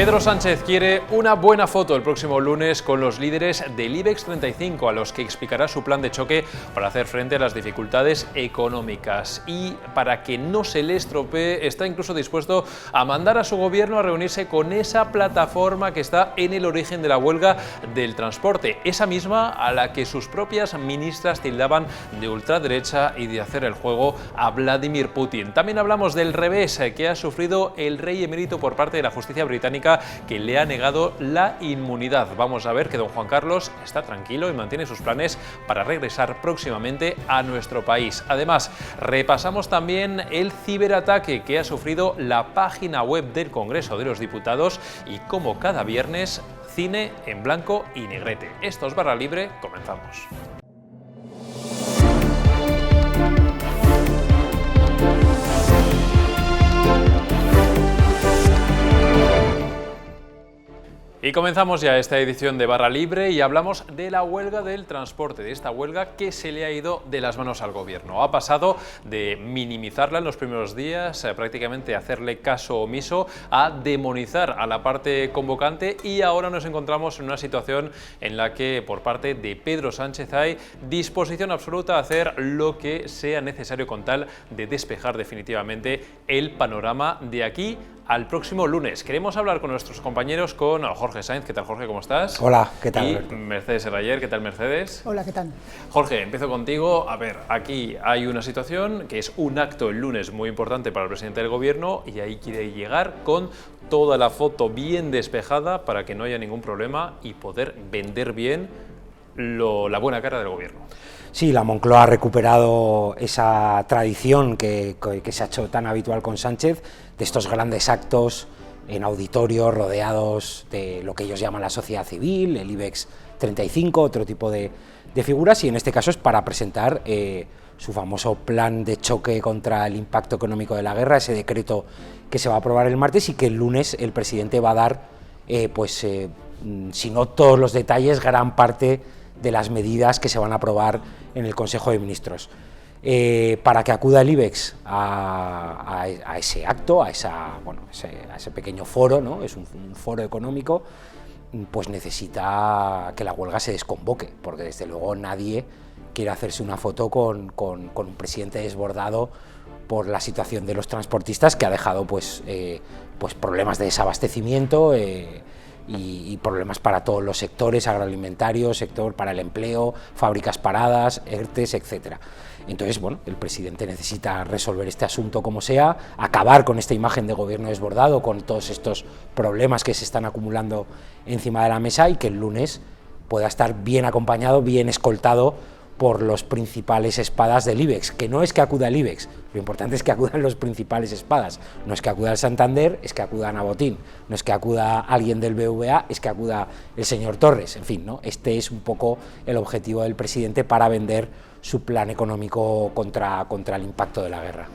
Pedro Sánchez quiere una buena foto el próximo lunes con los líderes del IBEX 35, a los que explicará su plan de choque para hacer frente a las dificultades económicas. Y para que no se le estropee, está incluso dispuesto a mandar a su gobierno a reunirse con esa plataforma que está en el origen de la huelga del transporte, esa misma a la que sus propias ministras tildaban de ultraderecha y de hacer el juego a Vladimir Putin. También hablamos del revés que ha sufrido el rey emérito por parte de la justicia británica, que le ha negado la inmunidad. Vamos a ver que don Juan Carlos está tranquilo y mantiene sus planes para regresar próximamente a nuestro país. Además, repasamos también el ciberataque que ha sufrido la página web del Congreso de los Diputados y, como cada viernes, cine en blanco y negrete. Esto es Barra Libre, comenzamos. Y comenzamos ya esta edición de Barra Libre y hablamos de la huelga del transporte, de esta huelga que se le ha ido de las manos al gobierno. Ha pasado de minimizarla en los primeros días, prácticamente hacerle caso omiso, a demonizar a la parte convocante, y ahora nos encontramos en una situación en la que por parte de Pedro Sánchez hay disposición absoluta a hacer lo que sea necesario con tal de despejar definitivamente el panorama de aquí al próximo lunes. Queremos hablar con nuestros compañeros, con Jorge Sainz. ¿Qué tal, Jorge? ¿Cómo estás? Hola, ¿qué tal? Y Mercedes Herrayer. ¿Qué tal, Mercedes? Hola, ¿qué tal? Jorge, empiezo contigo. A ver, aquí hay una situación que es un acto el lunes muy importante para el presidente del gobierno, y ahí quiere llegar con toda la foto bien despejada para que no haya ningún problema y poder vender bien la buena cara del gobierno. Sí, la Moncloa ha recuperado esa tradición que se ha hecho tan habitual con Sánchez, de estos grandes actos en auditorios rodeados de lo que ellos llaman la sociedad civil, el IBEX 35, otro tipo de figuras, y en este caso es para presentar su famoso plan de choque contra el impacto económico de la guerra, ese decreto que se va a aprobar el martes y que el lunes el presidente va a dar, si no todos los detalles, gran parte de las medidas que se van a aprobar en el Consejo de Ministros. Para que acuda el IBEX a ese acto, a ese pequeño foro, ¿no? Es un foro económico, pues necesita que la huelga se desconvoque, porque desde luego nadie quiere hacerse una foto con un presidente desbordado por la situación de los transportistas, que ha dejado pues problemas de desabastecimiento y problemas para todos los sectores, agroalimentario, sector para el empleo, fábricas paradas, ERTES, etcétera. Entonces, bueno, el presidente necesita resolver este asunto como sea, acabar con esta imagen de gobierno desbordado, con todos estos problemas que se están acumulando encima de la mesa, y que el lunes pueda estar bien acompañado, bien escoltado por los principales espadas del IBEX, que no es que acuda el IBEX, lo importante es que acudan los principales espadas, no es que acuda el Santander, es que acuda Ana Botín, no es que acuda alguien del BVA, es que acuda el señor Torres, en fin, ¿no? Este es un poco el objetivo del presidente para vender su plan económico contra el impacto de la guerra.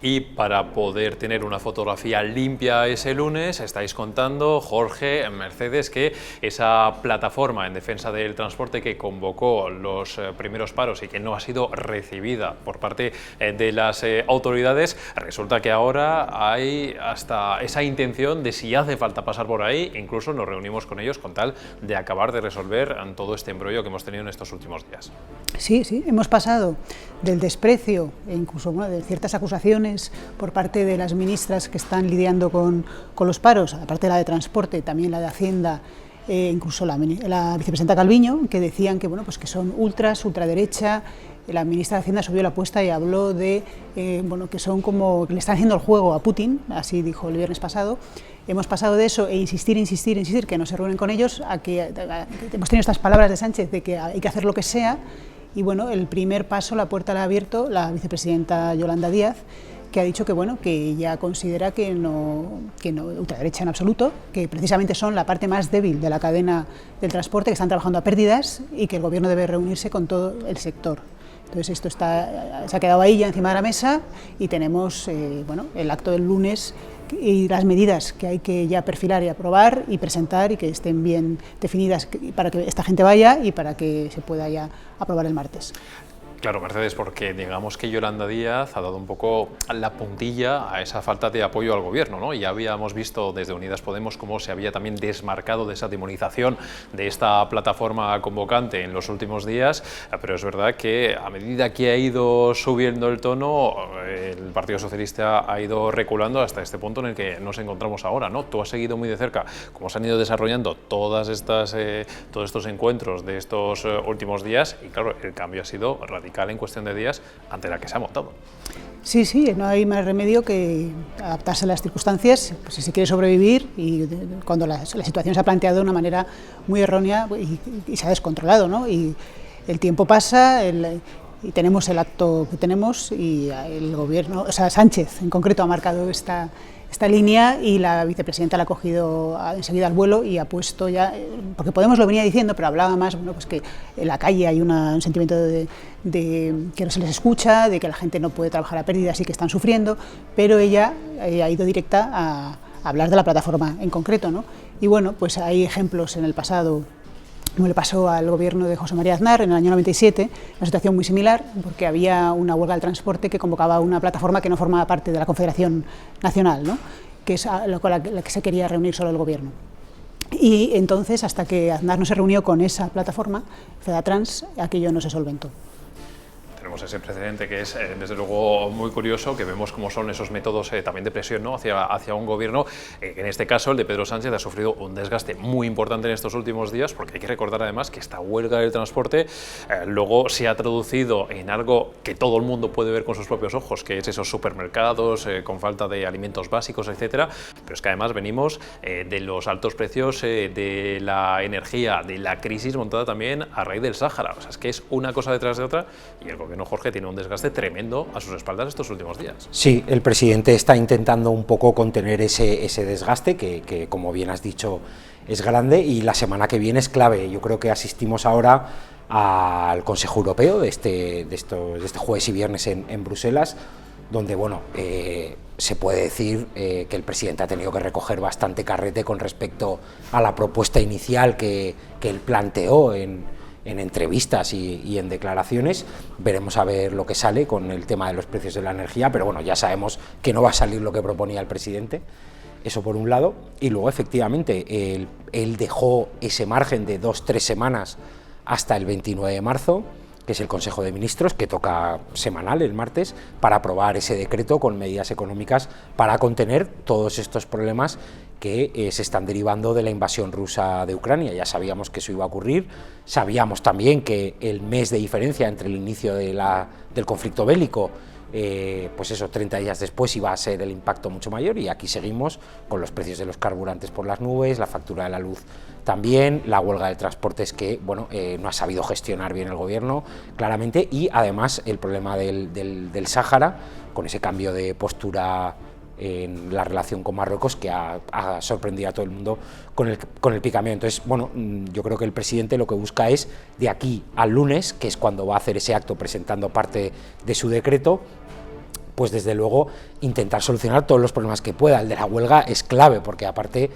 Y para poder tener una fotografía limpia ese lunes, estáis contando, Jorge, Mercedes, que esa plataforma en defensa del transporte que convocó los primeros paros y que no ha sido recibida por parte de las autoridades, resulta que ahora hay hasta esa intención de, si hace falta pasar por ahí, incluso nos reunimos con ellos con tal de acabar de resolver todo este embrollo que hemos tenido en estos últimos días. Sí, hemos pasado del desprecio e incluso de ciertas acusaciones por parte de las ministras que están lidiando con los paros, aparte de la de transporte, también la de Hacienda, incluso la vicepresidenta Calviño, que decían que, bueno, pues que son ultraderecha. La ministra de Hacienda subió la apuesta y habló de que son como que le están haciendo el juego a Putin, así dijo el viernes pasado. Hemos pasado de eso e insistir, que no se reúnen con ellos, a que hemos tenido estas palabras de Sánchez de que hay que hacer lo que sea. Y bueno, el primer paso, la puerta la ha abierto la vicepresidenta Yolanda Díaz, que ha dicho que, bueno, que ella considera que no ultraderecha en absoluto, que precisamente son la parte más débil de la cadena del transporte, que están trabajando a pérdidas y que el gobierno debe reunirse con todo el sector. Entonces esto se ha quedado ahí ya encima de la mesa, y tenemos el acto del lunes y las medidas que hay que ya perfilar y aprobar y presentar y que estén bien definidas para que esta gente vaya y para que se pueda ya aprobar el martes. Claro, Mercedes, porque digamos que Yolanda Díaz ha dado un poco la puntilla a esa falta de apoyo al gobierno, ¿no? Ya habíamos visto desde Unidas Podemos cómo se había también desmarcado de esa demonización de esta plataforma convocante en los últimos días, pero es verdad que a medida que ha ido subiendo el tono, el Partido Socialista ha ido reculando hasta este punto en el que nos encontramos ahora, ¿no? Tú has seguido muy de cerca cómo se han ido desarrollando todos estos encuentros de estos últimos días y claro, el cambio ha sido radical en cuestión de días ante la que se ha montado. Sí, sí, no hay más remedio que adaptarse a las circunstancias, pues, si se quiere sobrevivir y cuando la situación se ha planteado de una manera muy errónea y se ha descontrolado, ¿no? Y el tiempo pasa y tenemos el acto que tenemos y el gobierno, o sea, Sánchez en concreto ha marcado esta línea y la vicepresidenta la ha cogido enseguida al vuelo y ha puesto ya, porque Podemos lo venía diciendo, pero hablaba más, bueno, pues que en la calle hay un sentimiento de que no se les escucha, de que la gente no puede trabajar a pérdidas y que están sufriendo, pero ella ha ido directa a hablar de la plataforma en concreto, ¿no? Y bueno, pues hay ejemplos en el pasado, como le pasó al gobierno de José María Aznar en el año 97, una situación muy similar, porque había una huelga del transporte que convocaba una plataforma que no formaba parte de la Confederación Nacional, ¿no? Que es la que se quería reunir solo el gobierno. Y entonces, hasta que Aznar no se reunió con esa plataforma, Fedatrans, aquello no se solventó. Tenemos ese precedente que es, desde luego, muy curioso, que vemos cómo son esos métodos también de presión, ¿no? hacia un gobierno, que en este caso el de Pedro Sánchez ha sufrido un desgaste muy importante en estos últimos días, porque hay que recordar además que esta huelga del transporte luego se ha traducido en algo que todo el mundo puede ver con sus propios ojos, que es esos supermercados con falta de alimentos básicos, etcétera, pero es que además venimos de los altos precios de la energía, de la crisis montada también a raíz del Sáhara, o sea, es que es una cosa detrás de otra y el gobierno Jorge tiene un desgaste tremendo a sus espaldas estos últimos días. Sí, el presidente está intentando un poco contener ese desgaste que, como bien has dicho, es grande y la semana que viene es clave. Yo creo que asistimos ahora al Consejo Europeo de este jueves y viernes en Bruselas, donde bueno, se puede decir que el presidente ha tenido que recoger bastante carrete con respecto a la propuesta inicial que él planteó en entrevistas y en declaraciones. Veremos a ver lo que sale con el tema de los precios de la energía, pero bueno, ya sabemos que no va a salir lo que proponía el presidente, eso por un lado, y luego efectivamente él dejó ese margen de 2-3 semanas hasta el 29 de marzo, que es el Consejo de Ministros, que toca semanal el martes, para aprobar ese decreto con medidas económicas para contener todos estos problemas que se están derivando de la invasión rusa de Ucrania. Ya sabíamos que eso iba a ocurrir, sabíamos también que el mes de diferencia entre el inicio del conflicto bélico, pues eso, 30 días después iba a ser el impacto mucho mayor, y aquí seguimos con los precios de los carburantes por las nubes, la factura de la luz también, la huelga de transportes que bueno, no ha sabido gestionar bien el gobierno, claramente, y además el problema del Sáhara, con ese cambio de postura en la relación con Marruecos que ha sorprendido a todo el mundo con el picamiento. Entonces, bueno, yo creo que el presidente lo que busca es, de aquí al lunes, que es cuando va a hacer ese acto presentando parte de su decreto, pues desde luego intentar solucionar todos los problemas que pueda. El de la huelga es clave, porque aparte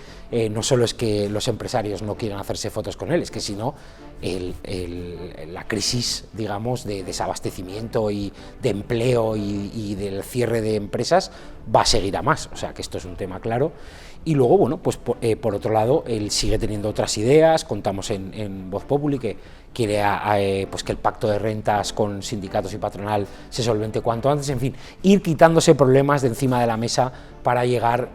no solo es que los empresarios no quieran hacerse fotos con él, es que si no, la crisis, digamos, de desabastecimiento y de empleo y del cierre de empresas va a seguir a más, o sea que esto es un tema claro. Y luego, bueno, pues por otro lado, él sigue teniendo otras ideas. Contamos en Voz Populi que quiere pues que el pacto de rentas con sindicatos y patronal se solvente cuanto antes, en fin, ir quitándose problemas de encima de la mesa para llegar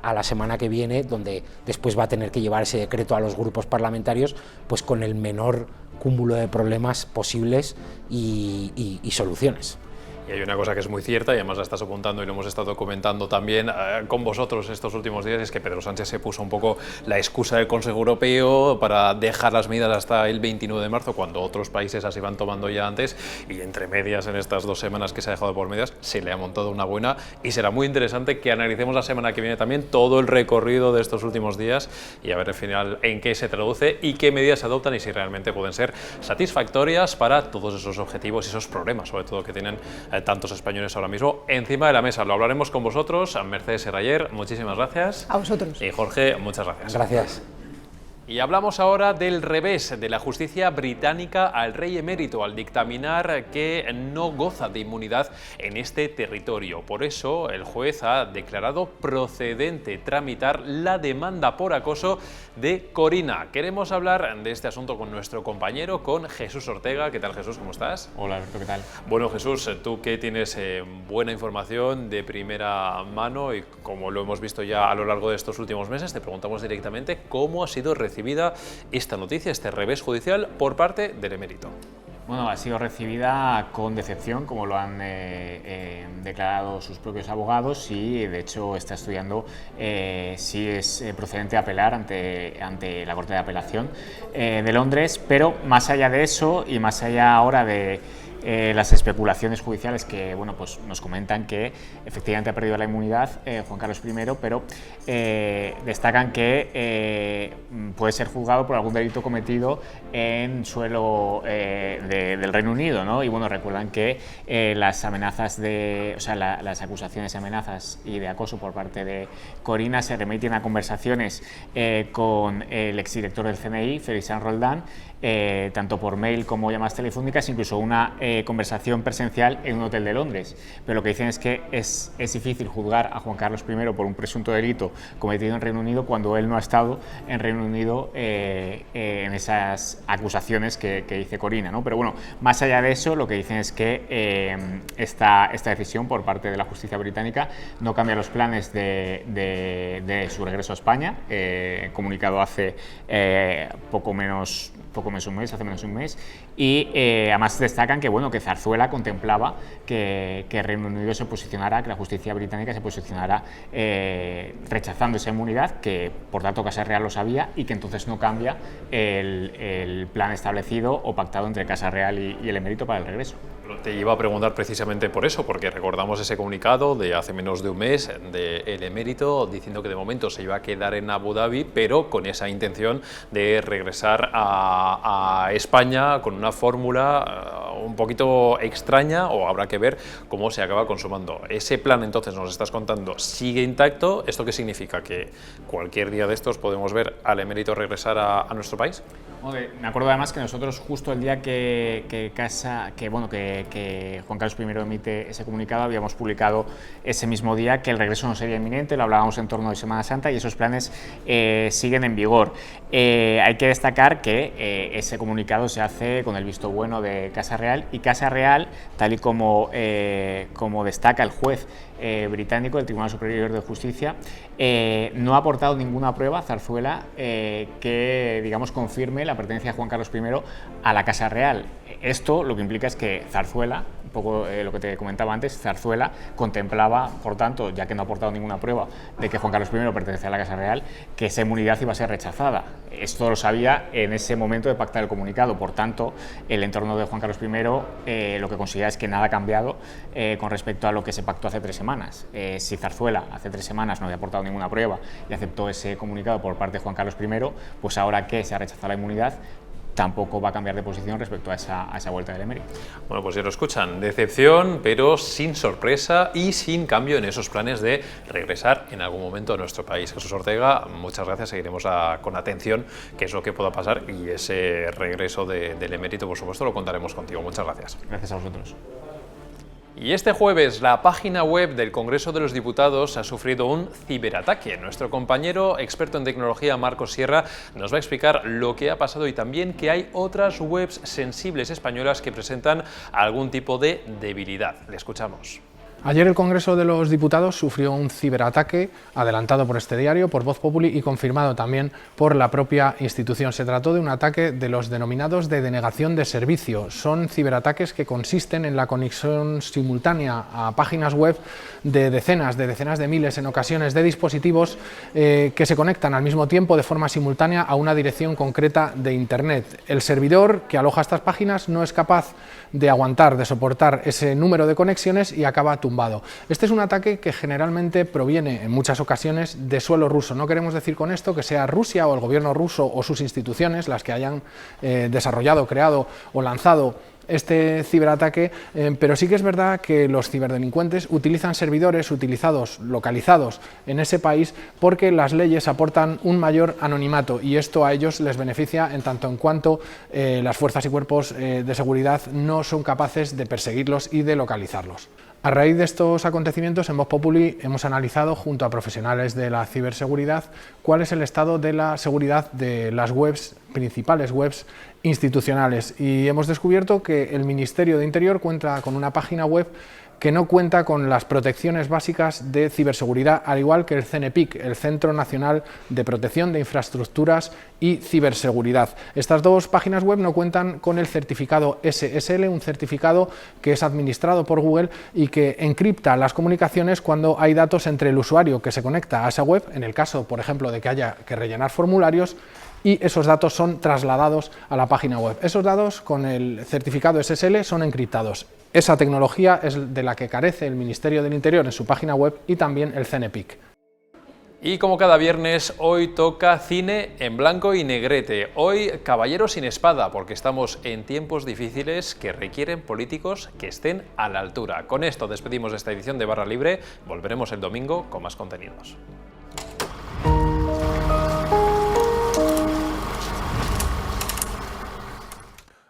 a la semana que viene, donde después va a tener que llevar ese decreto a los grupos parlamentarios, pues con el menor cúmulo de problemas posibles y soluciones. Y hay una cosa que es muy cierta, y además la estás apuntando y lo hemos estado comentando también con vosotros estos últimos días, es que Pedro Sánchez se puso un poco la excusa del Consejo Europeo para dejar las medidas hasta el 29 de marzo, cuando otros países las iban tomando ya antes, y entre medias, en estas 2 semanas que se ha dejado por medias, se le ha montado una buena, y será muy interesante que analicemos la semana que viene también todo el recorrido de estos últimos días y a ver al final en qué se traduce y qué medidas se adoptan y si realmente pueden ser satisfactorias para todos esos objetivos y esos problemas, sobre todo, que tienen tantos españoles ahora mismo encima de la mesa. Lo hablaremos con vosotros. Mercedes Serrayer, muchísimas gracias. A vosotros. Y Jorge, muchas gracias. Gracias. Y hablamos ahora del revés de la justicia británica al rey emérito al dictaminar que no goza de inmunidad en este territorio. Por eso el juez ha declarado procedente tramitar la demanda por acoso de Corina. Queremos hablar de este asunto con nuestro compañero, con Jesús Ortega. ¿Qué tal, Jesús? ¿Cómo estás? Hola, Alberto, ¿qué tal? Bueno, Jesús, tú que tienes buena información de primera mano y como lo hemos visto ya a lo largo de estos últimos meses, te preguntamos directamente cómo ha sido recibida esta noticia, este revés judicial por parte del emérito. Bueno, ha sido recibida con decepción, como lo han declarado sus propios abogados, y de hecho está estudiando si es procedente apelar ante la Corte de Apelación de Londres, pero más allá de eso y más allá ahora de las especulaciones judiciales que pues nos comentan que efectivamente ha perdido la inmunidad Juan Carlos I, pero destacan que puede ser juzgado por algún delito cometido en suelo del Reino Unido, ¿no? Y bueno, recuerdan que las amenazas las acusaciones de amenazas y de acoso por parte de Corina se remiten a conversaciones con el exdirector del CNI, Félix San Roldán, tanto por mail como llamadas telefónicas, incluso una conversación presencial en un hotel de Londres. Pero lo que dicen es que es difícil juzgar a Juan Carlos I por un presunto delito cometido en Reino Unido cuando él no ha estado en Reino Unido en esas acusaciones que dice Corina, ¿no? Pero bueno, más allá de eso, lo que dicen es que esta decisión por parte de la justicia británica no cambia los planes de su regreso a España, comunicado hace poco menos un mes, hace menos de un mes, y además destacan que que Zarzuela contemplaba que Reino Unido se posicionara, que la justicia británica se posicionara rechazando esa inmunidad, que por tanto Casa Real lo sabía y que entonces no cambia el plan establecido o pactado entre Casa Real y el emérito para el regreso. Te iba a preguntar precisamente por eso, porque recordamos ese comunicado de hace menos de un mes del emérito diciendo que de momento se iba a quedar en Abu Dhabi, pero con esa intención de regresar a España con una fórmula un poquito extraña, o habrá que ver cómo se acaba consumando. Ese plan, entonces, nos estás contando, sigue intacto. ¿Esto qué significa? ¿Que cualquier día de estos podemos ver al emérito regresar a nuestro país? Me acuerdo además que nosotros justo el día que Juan Carlos I emite ese comunicado, habíamos publicado ese mismo día que el regreso no sería inminente, lo hablábamos en torno de Semana Santa y esos planes siguen en vigor. Hay que destacar que ese comunicado se hace con el visto bueno de Casa Real, y Casa Real, tal y como destaca el juez británico del Tribunal Superior de Justicia, no ha aportado ninguna prueba a Zarzuela que, digamos, confirme la pertenencia de Juan Carlos I a la Casa Real. Esto lo que implica es que Zarzuela, un poco lo que te comentaba antes, Zarzuela contemplaba, por tanto, ya que no ha aportado ninguna prueba de que Juan Carlos I pertenecía a la Casa Real, que esa inmunidad iba a ser rechazada. Esto lo sabía en ese momento de pactar el comunicado. Por tanto, el entorno de Juan Carlos I lo que considera es que nada ha cambiado con respecto a lo que se pactó hace 3 semanas. Si Zarzuela hace 3 semanas no había aportado ninguna prueba y aceptó ese comunicado por parte de Juan Carlos I, pues ahora que se ha rechazado la inmunidad, tampoco va a cambiar de posición respecto a esa vuelta del emérito. Bueno, pues ya lo escuchan, decepción, pero sin sorpresa y sin cambio en esos planes de regresar en algún momento a nuestro país. Jesús Ortega, muchas gracias, seguiremos con atención qué es lo que pueda pasar, y ese regreso del emérito, por supuesto, lo contaremos contigo. Muchas gracias. Gracias a vosotros. Y este jueves la página web del Congreso de los Diputados ha sufrido un ciberataque. Nuestro compañero experto en tecnología, Marcos Sierra, nos va a explicar lo que ha pasado y también que hay otras webs sensibles españolas que presentan algún tipo de debilidad. Le escuchamos. Ayer el Congreso de los Diputados sufrió un ciberataque adelantado por este diario, por Voz Populi, y confirmado también por la propia institución. Se trató de un ataque de los denominados de denegación de servicio. Son ciberataques que consisten en la conexión simultánea a páginas web de decenas de miles, en ocasiones, de dispositivos que se conectan al mismo tiempo de forma simultánea a una dirección concreta de Internet. El servidor que aloja estas páginas no es capaz de aguantar, de soportar ese número de conexiones y acaba tumbado. Este es un ataque que generalmente proviene en muchas ocasiones de suelo ruso. No queremos decir con esto que sea Rusia o el gobierno ruso o sus instituciones las que hayan desarrollado, creado o lanzado este ciberataque, pero sí que es verdad que los ciberdelincuentes utilizan servidores localizados en ese país porque las leyes aportan un mayor anonimato y esto a ellos les beneficia en tanto en cuanto las fuerzas y cuerpos de seguridad no son capaces de perseguirlos y de localizarlos. A raíz de estos acontecimientos, en Voz Populi hemos analizado, junto a profesionales de la ciberseguridad, cuál es el estado de la seguridad de las principales webs institucionales, y hemos descubierto que el Ministerio de Interior cuenta con una página web que no cuenta con las protecciones básicas de ciberseguridad, al igual que el CNPIC, el Centro Nacional de Protección de Infraestructuras y Ciberseguridad. Estas dos páginas web no cuentan con el certificado SSL, un certificado que es administrado por Google y que encripta las comunicaciones cuando hay datos entre el usuario que se conecta a esa web, en el caso, por ejemplo, de que haya que rellenar formularios, y esos datos son trasladados a la página web. Esos datos con el certificado SSL son encriptados. Esa tecnología es de la que carece el Ministerio del Interior en su página web y también el CNPIC. Y como cada viernes, hoy toca cine en blanco y negrete. Hoy Caballero sin espada, porque estamos en tiempos difíciles que requieren políticos que estén a la altura. Con esto despedimos esta edición de Barra Libre. Volveremos el domingo con más contenidos.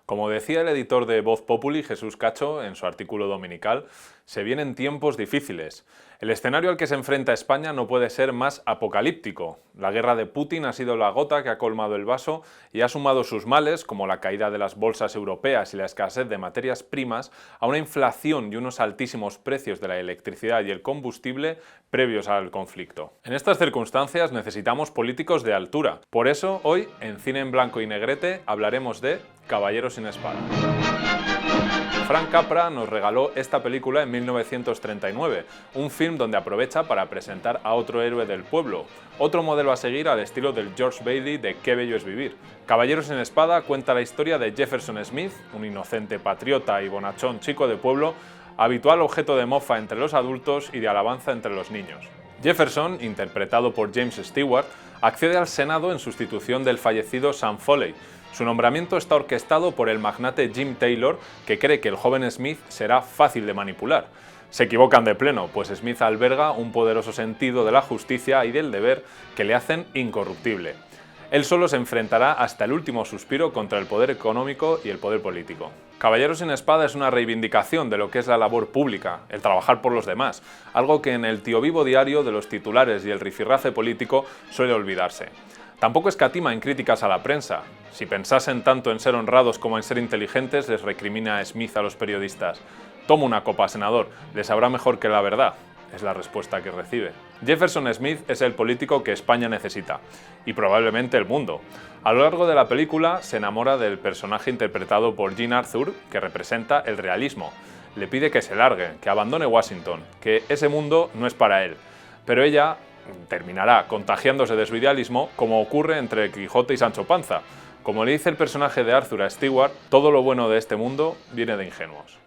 Como decía el editor de Voz Populi, Jesús Cacho, en su artículo dominical, se vienen tiempos difíciles. El escenario al que se enfrenta España no puede ser más apocalíptico. La guerra de Putin ha sido la gota que ha colmado el vaso y ha sumado sus males, como la caída de las bolsas europeas y la escasez de materias primas, a una inflación y unos altísimos precios de la electricidad y el combustible previos al conflicto. En estas circunstancias necesitamos políticos de altura. Por eso, hoy, en Cine en Blanco y Negrete, hablaremos de Caballero sin espada. Frank Capra nos regaló esta película en 1939, un film donde aprovecha para presentar a otro héroe del pueblo, otro modelo a seguir al estilo del George Bailey de Qué bello es vivir. Caballero sin espada cuenta la historia de Jefferson Smith, un inocente patriota y bonachón chico de pueblo, habitual objeto de mofa entre los adultos y de alabanza entre los niños. Jefferson, interpretado por James Stewart, accede al Senado en sustitución del fallecido Sam Foley. Su nombramiento está orquestado por el magnate Jim Taylor, que cree que el joven Smith será fácil de manipular. Se equivocan de pleno, pues Smith alberga un poderoso sentido de la justicia y del deber que le hacen incorruptible. Él solo se enfrentará hasta el último suspiro contra el poder económico y el poder político. Caballero sin espada es una reivindicación de lo que es la labor pública, el trabajar por los demás, algo que en el tío vivo diario de los titulares y el rifirrafe político suele olvidarse. Tampoco escatima en críticas a la prensa. Si pensasen tanto en ser honrados como en ser inteligentes, les recrimina a Smith a los periodistas. Toma una copa, senador, le sabrá mejor que la verdad, es la respuesta que recibe. Jefferson Smith es el político que España necesita, y probablemente el mundo. A lo largo de la película se enamora del personaje interpretado por Jean Arthur, que representa el realismo. Le pide que se largue, que abandone Washington, que ese mundo no es para él. Pero ella terminará contagiándose de su idealismo, como ocurre entre el Quijote y Sancho Panza. Como le dice el personaje de Arthur a Stewart, todo lo bueno de este mundo viene de ingenuos.